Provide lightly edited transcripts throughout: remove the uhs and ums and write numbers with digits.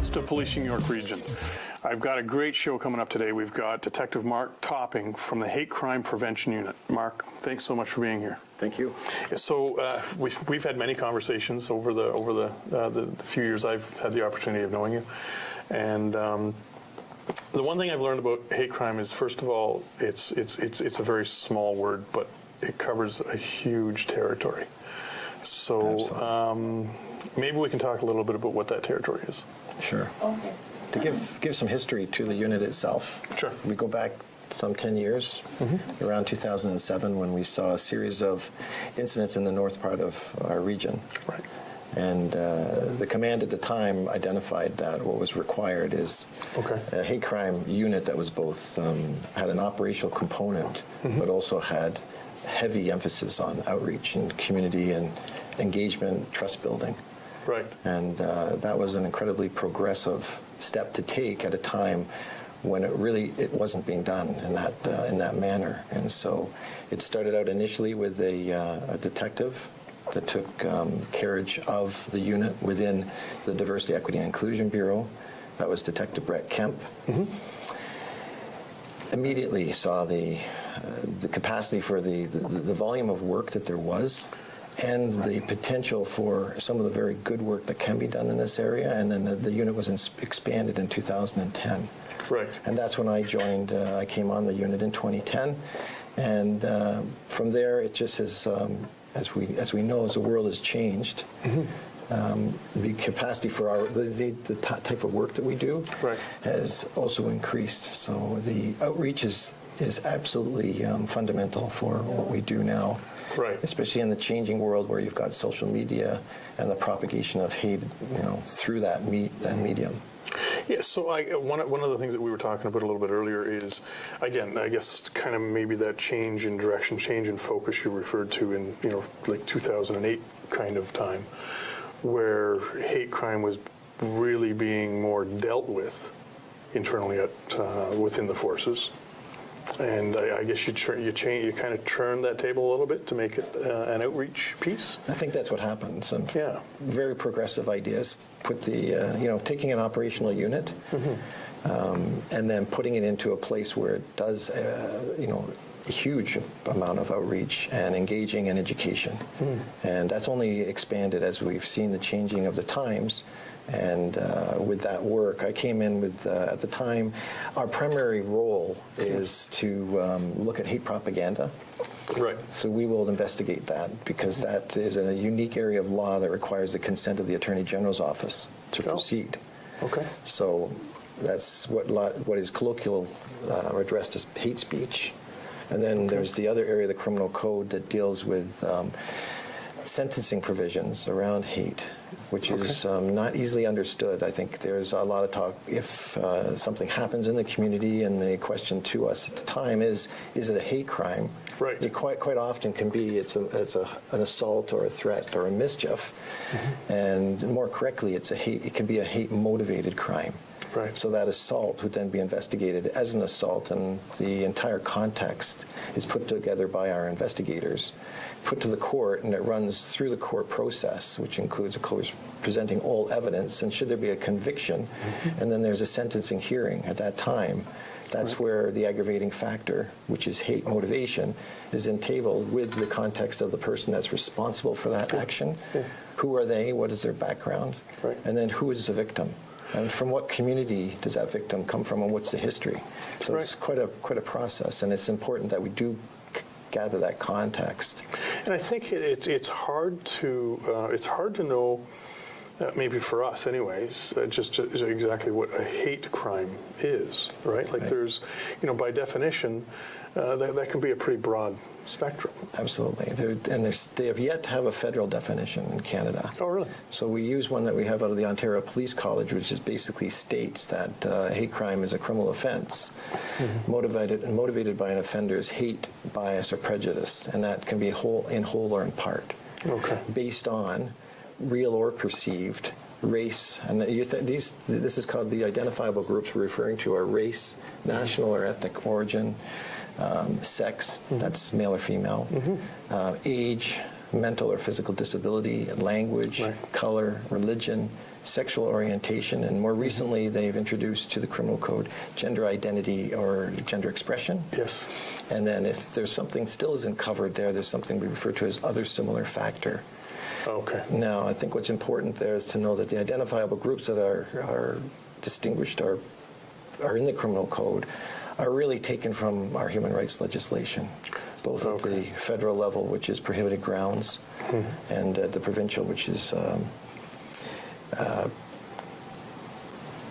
host of Policing York Region. I've got a great show coming up today. We've got Detective Mark Topping from the Hate Crime Prevention Unit. Mark, thanks so much for being here. Thank you. So we've had many conversations over the few years I've had the opportunity of knowing you, and the one thing I've learned about hate crime is, first of all, it's a very small word, but it covers a huge territory. So maybe we can talk a little bit about what that territory is. Sure. Okay. To give some history to the unit itself. Sure. We go back some 10 years, around 2007, when we saw a series of incidents in the north part of our region. Right. And the command at the time identified that what was required is a hate crime unit that was both had an operational component, but also had heavy emphasis on outreach and community and engagement, trust building. Right. And that was an incredibly progressive step to take at a time when it wasn't being done in that manner. And so it started out initially with a detective that took carriage of the unit within the Diversity, Equity, and Inclusion Bureau. That was Detective Brett Kemp. Immediately saw the capacity for the volume of work that there was, and the potential for some of the very good work that can be done in this area. And then the unit was expanded in 2010. Right. And that's when I joined. I came on the unit in 2010, and from there it just has, as we know, as the world has changed, the capacity for the type of work that we do has also increased. So the outreach is absolutely fundamental for what we do now. Right. Especially in the changing world where you've got social media and the propagation of hate, through that medium. Yeah, so one of the things that we were talking about a little bit earlier is, again, I guess kind of maybe that change in direction, change in focus you referred to in, like 2008 kind of time, where hate crime was really being more dealt with internally within the forces. And I guess you kind of turned that table a little bit to make it an outreach piece. I think that's what happened. Some very progressive ideas. Put the taking an operational unit, and then putting it into a place where it does a huge amount of outreach and engaging and education. And that's only expanded as we've seen the changing of the times. And with that work, I came in with, at the time, our primary role is to look at hate propaganda. Right. So we will investigate that, because that is a unique area of law that requires the consent of the Attorney General's office to proceed. Okay. So that's what is colloquial addressed as hate speech. And then there's the other area of the criminal code that deals with sentencing provisions around hate, which is not easily understood. I think there's a lot of talk if something happens in the community, and the question to us at the time is it a hate crime? Right. It quite often can be it's an assault or a threat or a mischief, and more correctly, it can be a hate motivated crime. Right. So that assault would then be investigated as an assault, and the entire context is put together by our investigators, put to the court, and it runs through the court process, which includes, of course, presenting all evidence, and should there be a conviction, and then there's a sentencing hearing at that time. That's where the aggravating factor, which is hate motivation, is entabled with the context of the person that's responsible for that action. Who are they? What is their background? Right. And then who is the victim? And from what community does that victim come from, and what's the history? So it's quite a process, and it's important that we do gather that context. And I think it's hard to know, maybe for us anyways, just exactly what a hate crime is, right? Like there's, by definition, that can be a pretty broad spectrum. Absolutely. They have yet to have a federal definition in Canada. Oh, really? So we use one that we have out of the Ontario Police College, which basically states that hate crime is a criminal offense motivated by an offender's hate, bias, or prejudice, and that can be in whole or in part. Okay. Based on real or perceived race, and this is called the identifiable groups we're referring to are race, national or ethnic origin, sex, that's male or female, age, mental or physical disability, language, color, religion, sexual orientation, and more recently they've introduced to the criminal code gender identity or gender expression. Yes. And then if there's something still isn't covered there, there's something we refer to as other similar factor. Okay. Now, I think what's important there is to know that the identifiable groups that are distinguished are in the criminal code are really taken from our human rights legislation, both at the federal level, which is prohibited grounds, and at the provincial, which is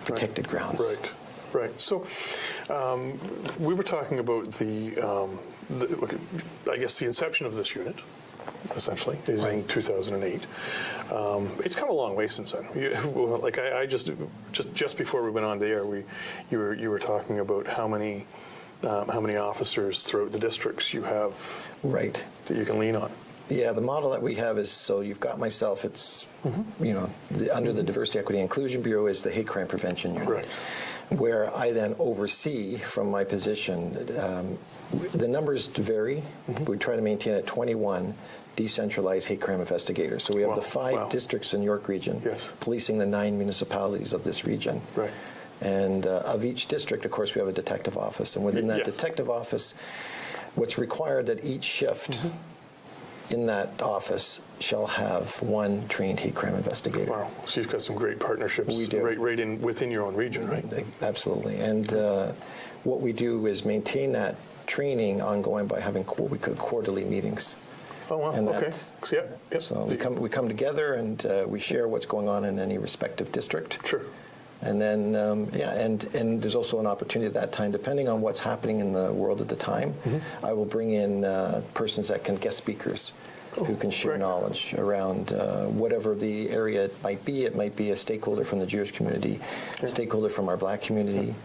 protected grounds. Right, right. So we were talking about I guess the inception of this unit, essentially, is in 2008. It's come a long way since then. Like I just before we went on the air, you were talking about how many officers throughout the districts you have, right, that you can lean on. Yeah, the model that we have is, so you've got myself. It's under the Diversity, Equity, Inclusion Bureau is the Hate Crime Prevention Unit. Right. Where I then oversee from my position. The numbers vary. We try to maintain at 21 decentralized hate crime investigators. So we have the 5 districts in York Region, policing the 9 municipalities of this region. Right. And of each district, of course, we have a detective office. And within that detective office, what's required that each shift in that office shall have 1 trained hate crime investigator. Wow. So you've got some great partnerships. We do. Right within your own region, right? Absolutely. And what we do is maintain that training ongoing by having what we call quarterly meetings. Oh, wow. And okay. Yep. So we come together and we share what's going on in any respective district. Sure. And then, and there's also an opportunity at that time, depending on what's happening in the world at the time, I will bring in persons that can guest speakers who can share knowledge around whatever the area might be. It might be a stakeholder from the Jewish community, a stakeholder from our Black community.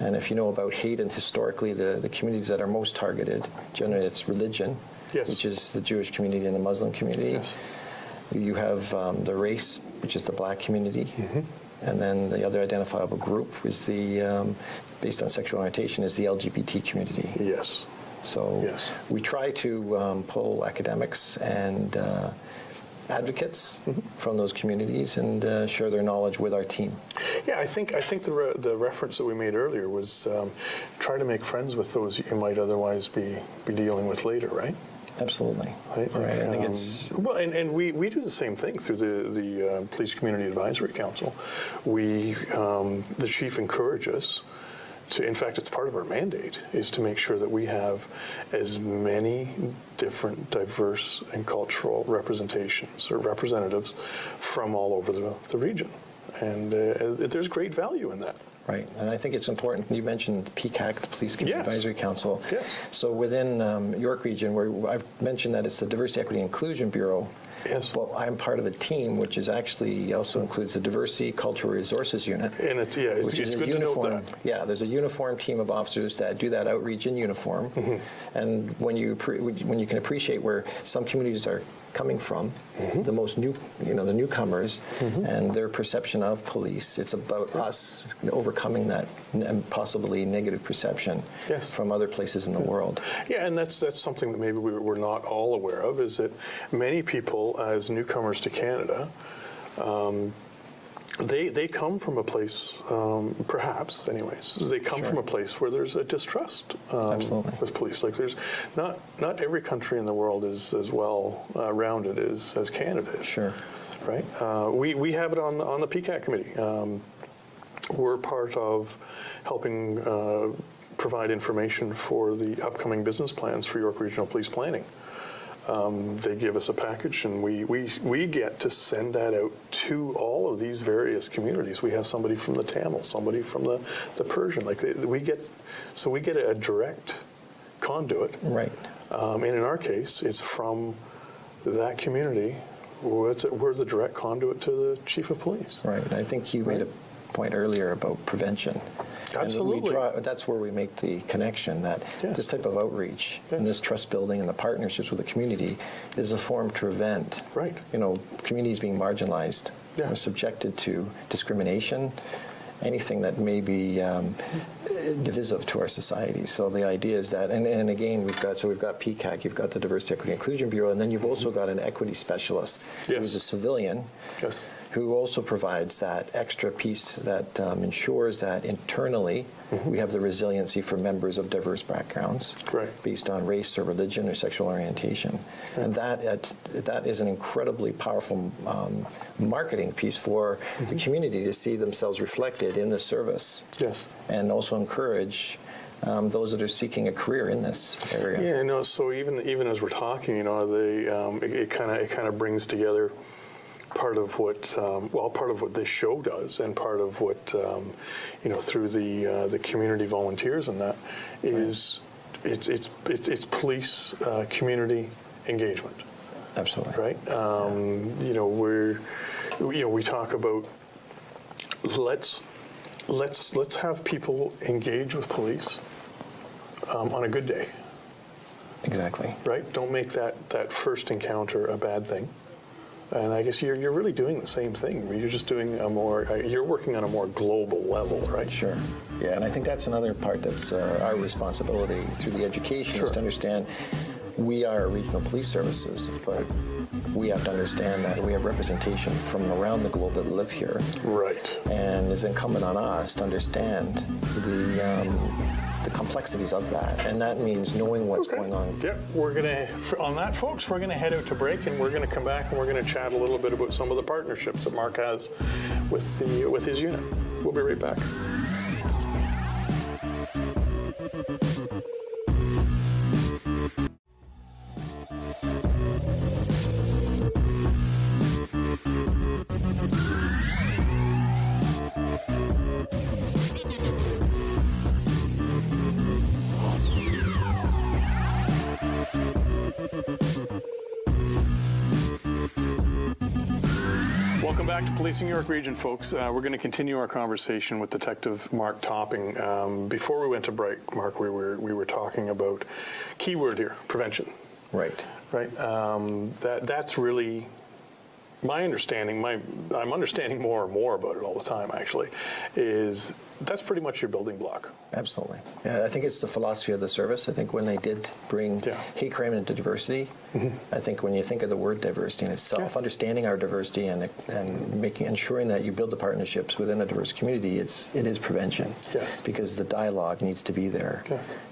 And if you know about hate and historically the communities that are most targeted, generally it's religion, which is the Jewish community and the Muslim community. Yes. You have the race, which is the Black community. And then the other identifiable group is the, based on sexual orientation, is the LGBT community. Yes. So we try to pull academics and advocates from those communities and share their knowledge with our team. Yeah, I think the reference that we made earlier was try to make friends with those you might otherwise be dealing with later, right? Absolutely. Right. I think it's and we do the same thing through the Police Community Advisory Council. We the chief encourages to. In fact, it's part of our mandate is to make sure that we have as many different, diverse, and cultural representations or representatives from all over the region, and there's great value in that. Right, and I think it's important. You mentioned PCAC, the Police Community Advisory Council. Yes. So within York Region, where I've mentioned that it's the Diversity, Equity, Inclusion Bureau. Yes. Well, I'm part of a team which is actually also includes the Diversity Cultural Resources Unit. And it's good to know that. Yeah, there's a uniformed team of officers that do that outreach in uniform. And when you can appreciate where some communities are coming from, the most the newcomers, and their perception of police. It's about us overcoming that and possibly negative perception from other places in the world. Yeah, and that's something that maybe we're not all aware of, is that many people, as newcomers to Canada, they come from a place, perhaps, anyways. They come from a place where there's a distrust with police. Like there's not every country in the world is as well rounded as Canada is. Sure. Right. We have it on the PCAC committee. We're part of helping provide information for the upcoming business plans for York Regional Police Planning. They give us a package, and we get to send that out to all of these various communities. We have somebody from the Tamil, somebody from the Persian. Like we get a direct conduit. Right. And in our case, it's from that community. We're the direct conduit to the chief of police. Right. And I think you made a point earlier about prevention. Absolutely. And that's where we make the connection that this type of outreach and this trust building and the partnerships with the community is a form to prevent communities being marginalized, subjected to discrimination, anything that may be divisive to our society. So the idea is that, and again, we've got PCAC, you've got the Diversity, Equity, Inclusion Bureau, and then you've also got an equity specialist who's a civilian, who also provides that extra piece that ensures that internally we have the resiliency for members of diverse backgrounds based on race or religion or sexual orientation. And that is an incredibly powerful marketing piece for the community to see themselves reflected in the service. And also encourage those that are seeking a career in this area. Yeah, no. So even as we're talking, you know, it kind of brings together part of what this show does, and part of what you know, through the community volunteers and that is it's police community engagement. Absolutely. Right. You know, we talk about let's have people engage with police on a good day. Exactly. Right. Don't make that first encounter a bad thing. And I guess you're really doing the same thing. You're just doing you're working on a more global level, right? Sure. Yeah, and I think that's another part that's our responsibility through the education is to understand we are regional police services, but we have to understand that we have representation from around the globe that live here. Right. And it's incumbent on us to understand the complexities of that, and that means knowing what's going on. Yeah, on that, folks, we're gonna head out to break, and we're gonna come back and we're gonna chat a little bit about some of the partnerships that Mark has with his unit. We'll be right back. Welcome back to Policing York Region, folks. We're going to continue our conversation with Detective Mark Topping. Before we went to break, Mark, we were talking about keyword here: prevention. Right. Right. That's really my understanding. I'm understanding more and more about it all the time. Actually, is that's pretty much your building block. Absolutely. Yeah, I think it's the philosophy of the service. I think when they did bring hate crime into diversity, I think when you think of the word diversity in itself, understanding our diversity and ensuring that you build the partnerships within a diverse community, it is prevention. Yes. Because the dialogue needs to be there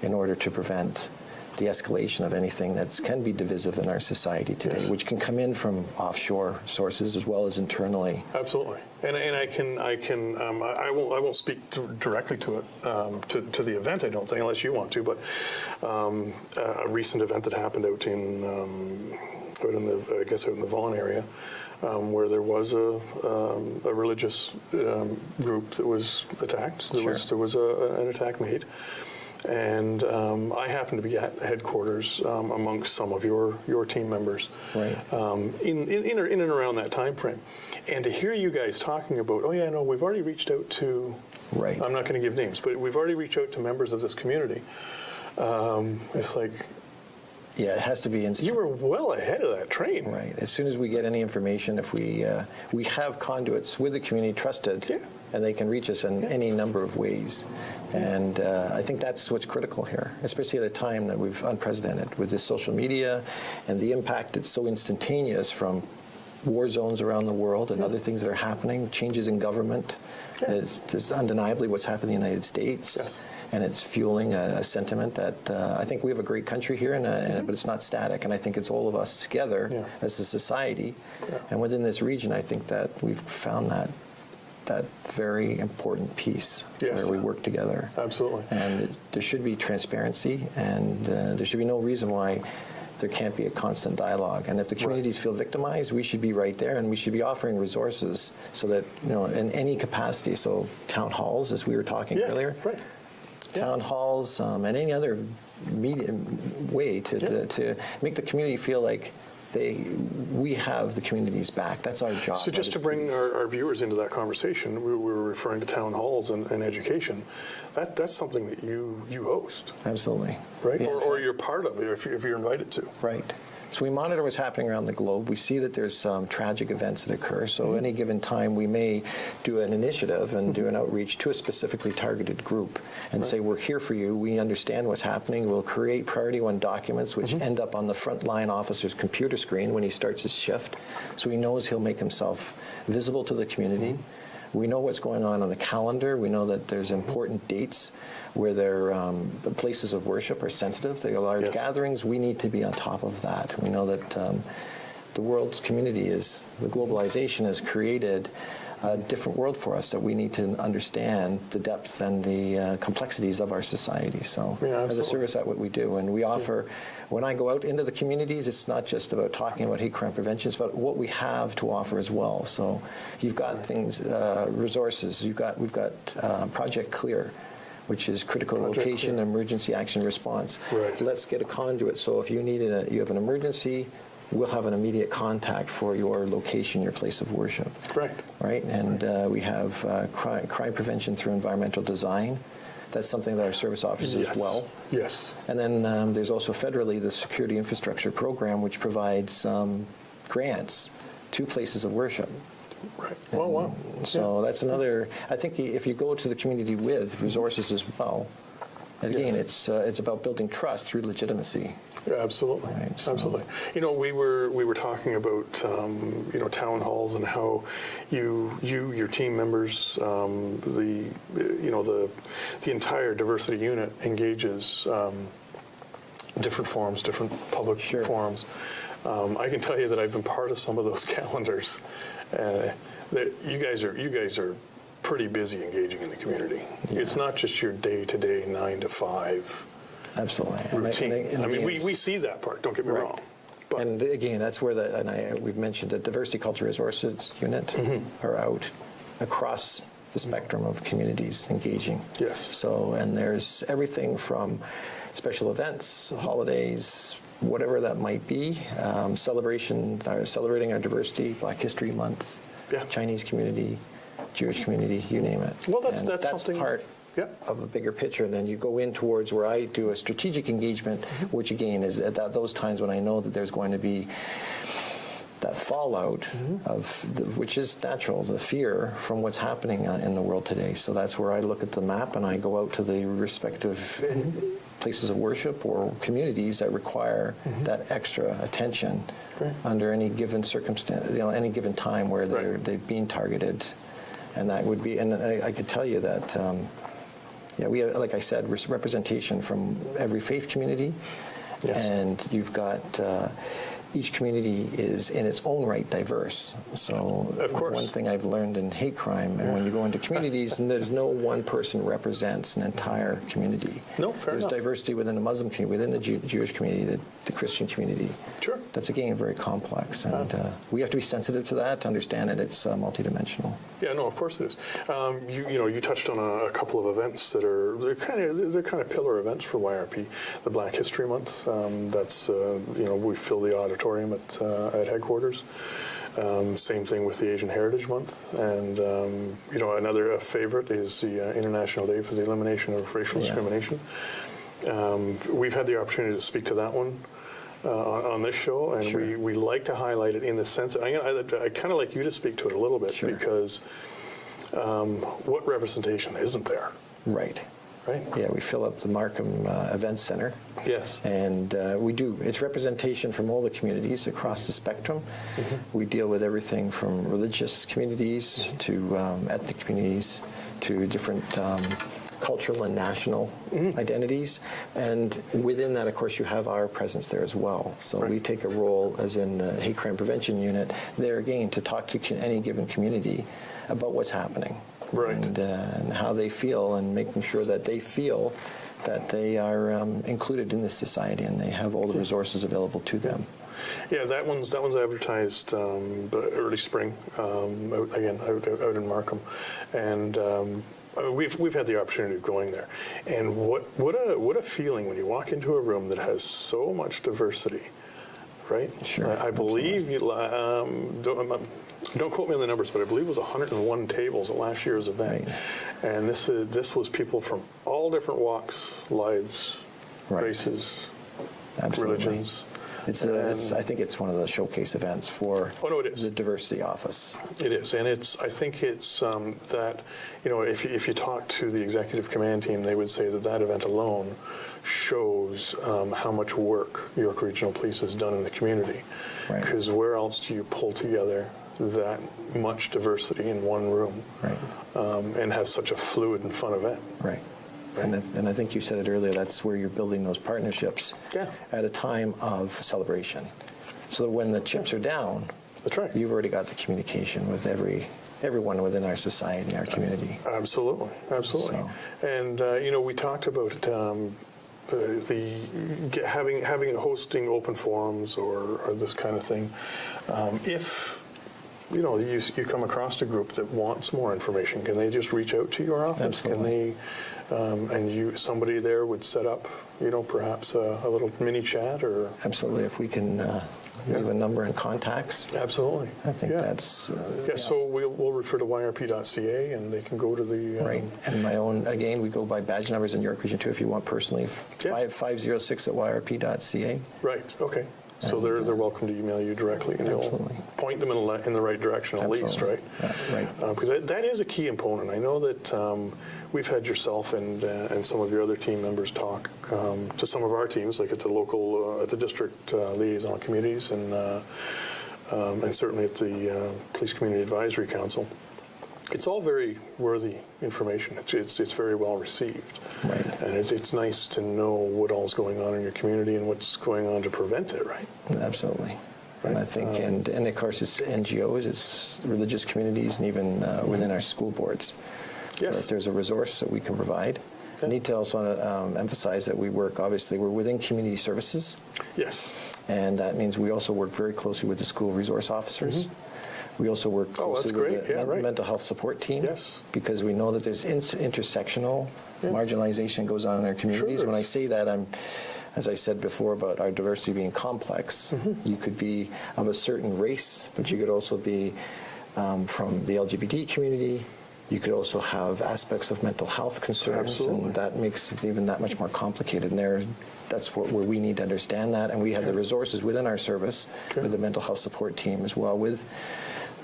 in order to prevent the escalation of anything that can be divisive in our society today, which can come in from offshore sources as well as internally. Absolutely, and I won't speak directly to it to the event. I don't think, unless you want to, but a recent event that happened out in the Vaughan area, where there was a religious group that was attacked. There was an attack made. And I happen to be at headquarters amongst some of your team members, in and around that time frame. And to hear you guys talking about, we've already reached out to, I'm not going to give names, but we've already reached out to members of this community. It's like, it has to be instant. You were well ahead of that train. Right. As soon as we get any information, if we have conduits with the community trusted, and they can reach us in any number of ways. And I think that's what's critical here, especially at a time that we've unprecedented with this social media and the impact it's so instantaneous from war zones around the world and other things that are happening, changes in government. It's undeniably what's happened in the United States. And it's fueling a sentiment that I think we have a great country here, but it's not static. And I think it's all of us together as a society. And within this region, I think that we've found that very important piece where we work together. Absolutely. And there should be transparency, and there should be no reason why there can't be a constant dialogue. And if the communities feel victimized, we should be right there, and we should be offering resources so that, in any capacity, so town halls, as we were talking earlier, town halls, and any other way to make the community feel like we have the community's back. That's our job. So just to bring our viewers into that conversation, we were referring to town halls and education. That's something that you host. Absolutely. Right? Yeah. Or you're part of it if you're invited to. Right. So we monitor what's happening around the globe. We see that there's some tragic events that occur. So any given time, we may do an initiative and do an outreach to a specifically targeted group and say, we're here for you. We understand what's happening. We'll create Priority 1 documents, which end up on the frontline officer's computer screen when he starts his shift. So he knows he'll make himself visible to the community. We know what's going on the calendar. We know that there's important dates where their places of worship are sensitive. They are large gatherings. We need to be on top of that. We know that the world's community the globalization has created a different world for us, that we need to understand the depth and the complexities of our society. So as a service, that's what we do. And we offer, when I go out into the communities, it's not just about talking about hate crime prevention, it's about what we have to offer as well. So you've got things, resources, we've got Project Clear, which is critical location, emergency action response. Let's get a conduit. So if you need you have an emergency, we'll have an immediate contact for your location, your place of worship. Right. And we have crime prevention through environmental design. That's something that our service offers as well. And then there's also federally the Security Infrastructure Program, which provides grants to places of worship. Wow. So that's another. I think if you go to the community with resources as well, and again, it's about building trust through legitimacy. Absolutely. So. Absolutely. You know, we were talking about town halls and how your team members, the entire diversity unit engages different forums, different public forums. I can tell you that I've been part of some of those calendars. That you guys are pretty busy engaging in the community. It's not just your day-to-day 9 to 5 routine. I mean, we see that part, don't get me wrong. But and again, that's where we've mentioned the Diversity Culture Resources Unit are out across the spectrum of communities engaging. So, and there's everything from special events, holidays, whatever that might be, celebrating our diversity, Black History Month, Chinese community, Jewish community, you name it. Well, that's something part of a bigger picture. And then you go in towards where I do a strategic engagement, which again is at those times when I know that there's going to be that fallout which is natural, the fear from what's happening in the world today. So that's where I look at the map and I go out to the respective places of worship or communities that require that extra attention under any given circumstance, any given time where they've been targeted. And that would be, and I could tell you that, we have, like I said, representation from every faith community, and you've got each community is in its own right diverse. So of course, one thing I've learned in hate crime, and when you go into communities, and there's no one person represents an entire community. There's diversity within the Muslim community, within the Jewish community, the Christian community. That's again very complex, and we have to be sensitive to that to understand it. It's multidimensional. Yeah, no, of course it is. You touched on a couple of events that they're kind of pillar events for YRP. The Black History Month. That's we fill the auditorium at headquarters. Same thing with the Asian Heritage Month, and another favorite is the International Day for the Elimination of Racial Discrimination. We've had the opportunity to speak to that one on this show, and we like to highlight it in the sense. I kind of like you to speak to it a little bit because what representation isn't there? Right. Yeah, we fill up the Markham Events Center. And we do. It's representation from all the communities across the spectrum. We deal with everything from religious communities to ethnic communities to different cultural and national identities. And within that, of course, you have our presence there as well. So we take a role as in the Hate Crime Prevention Unit there again to talk to any given community about what's happening. And how they feel, and making sure that they feel that they are included in this society and they have all the resources available to them. Yeah, that one's advertised early spring, out in Markham, and we've had the opportunity of going there. And what a feeling when you walk into a room that has so much diversity, right? I believe don't quote me on the numbers, but I believe it was 101 tables at last year's event. And this was people from all different walks, lives, races, religions. I think it's one of the showcase events for the diversity office. It is, and I think it's that, if you talk to the executive command team, they would say that event alone shows how much work York Regional Police has done in the community. Because where else do you pull together that much diversity in one room, and have such a fluid and fun event? Right. And I think you said it earlier, that's where you're building those partnerships at a time of celebration. So that when the chips are down, that's right, you've already got the communication with everyone within our society, our community. Absolutely. So. And, we talked about hosting open forums or this kind of thing. If you come across a group that wants more information, can they just reach out to your office? Absolutely. Can they, somebody there would set up, perhaps a little mini chat or? Absolutely. If we can leave a number and contacts. Absolutely. I think that's. So we'll refer to yrp.ca and they can go to the. Right. And my own, again, we go by badge numbers in York Region 2 if you want personally. 5506 at yrp.ca. Right. Okay. So they're welcome to email you directly, and you'll point them in the right direction at least, right? Right. Because that is a key component. I know that we've had yourself and some of your other team members talk to some of our teams, like at the local, at the district liaison committees, and certainly at the Police Community Advisory Council. It's all very worthy information. It's very well received, and it's nice to know what all's going on in your community and what's going on to prevent it, right? Absolutely. And I think, and of course, it's NGOs, it's religious communities, and even within our school boards. Yes. If there's a resource that we can provide. I need to also emphasize that we're within community services. Yes. And that means we also work very closely with the school resource officers. We also work closely with the mental health support team, because we know that there's intersectional marginalization goes on in our communities. When I say that, as I said before about our diversity being complex, you could be of a certain race, but you could also be from the LGBT community. You could also have aspects of mental health concerns, and that makes it even that much more complicated. And that's where we need to understand that, and we have the resources within our service with the mental health support team as well, with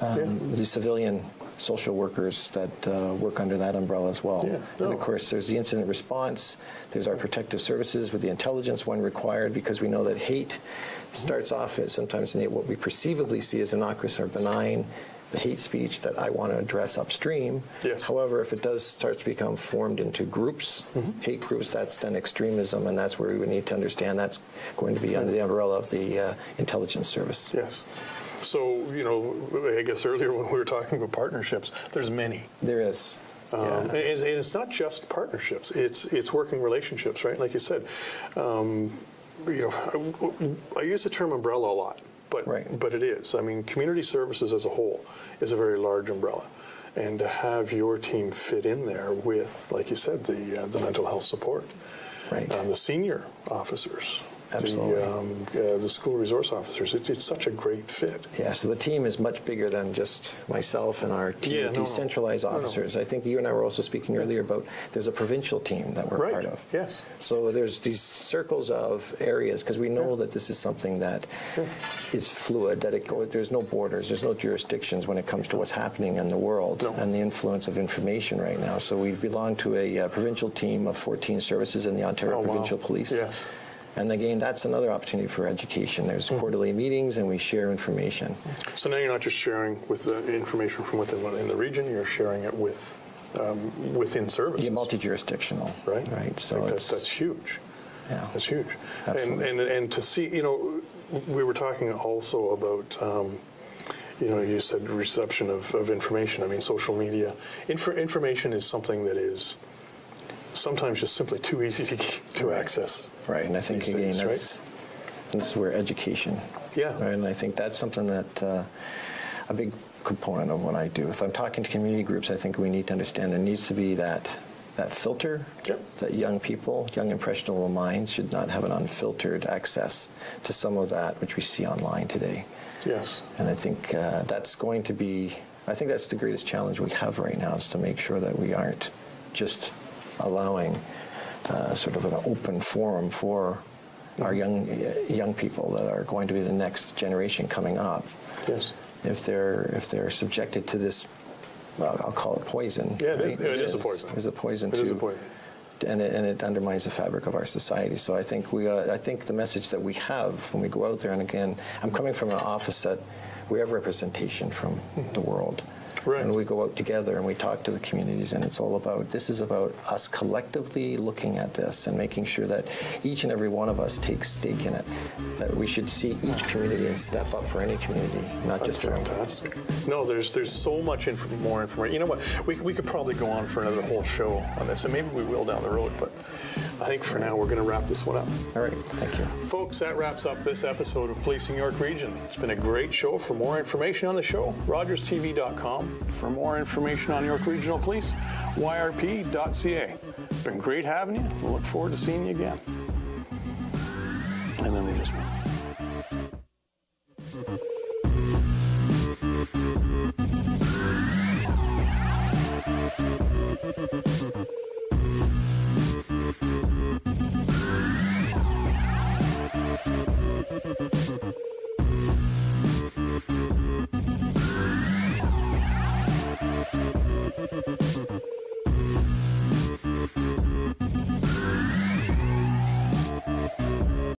the civilian social workers that work under that umbrella as well. And of course, there's the incident response, there's our protective services with the intelligence when required, because we know that hate starts off sometimes in what we perceivably see as innocuous or benign, the hate speech that I want to address upstream. However, if it does start to become formed into groups, hate groups, that's then extremism, and that's where we would need to understand that's going to be under the umbrella of the intelligence service. Yes. So, I guess earlier when we were talking about partnerships, there's many. There is. And it's not just partnerships, it's working relationships, right? Like you said, I use the term umbrella a lot, but it is. I mean, community services as a whole is a very large umbrella. And to have your team fit in there with, like you said, the mental health support, the senior officers, the school resource officers, it's such a great fit. Yeah, so the team is much bigger than just myself and our team of decentralized officers. I think you and I were also speaking earlier about there's a provincial team that we're part of. Yes. So there's these circles of areas, because we know that this is something that is fluid, that there's no borders, there's no jurisdictions when it comes to what's happening in the world and the influence of information right now. So we belong to a provincial team of 14 services in the Ontario Provincial Police. Yes. And again, that's another opportunity for education. There's quarterly meetings, and we share information. So now you're not just sharing with the information from within the region; you're sharing it with within services. Yeah, multi-jurisdictional. Right. So that's huge. Yeah, that's huge. Absolutely. And to see, we were talking also about. You said reception of information. I mean, social media. Information is something that is sometimes just simply too easy to access. Right, and I think again this is where education. Right, and I think that's something that a big component of what I do. If I'm talking to community groups, I think we need to understand there needs to be that filter, that young people, young impressionable minds should not have an unfiltered access to some of that which we see online today. Yes. And I think that's going to be, I think that's the greatest challenge we have right now, is to make sure that we aren't just allowing sort of an open forum for our young people that are going to be the next generation coming up. Yes. If they're subjected to this, well, I'll call it poison. Yeah, right? it is a poison. It's a poison. It is a poison. And it undermines the fabric of our society. So I think I think the message that we have when we go out there, and again, I'm coming from an office that we have representation from the world. Right. And we go out together and we talk to the communities, and it's all about, this is about us collectively looking at this and making sure that each and every one of us takes stake in it, that we should see each community and step up for any community, not That's just our own. fantastic. No, there's so much more information. You know what? We could probably go on for another whole show on this, and maybe we will down the road, but I think for now we're going to wrap this one up. All right, thank you. Folks, that wraps up this episode of Policing York Region. It's been a great show. For more information on the show, rogerstv.com. For more information on York Regional Police, yrp.ca. Been great having you. We'll look forward to seeing you again. And then they just went.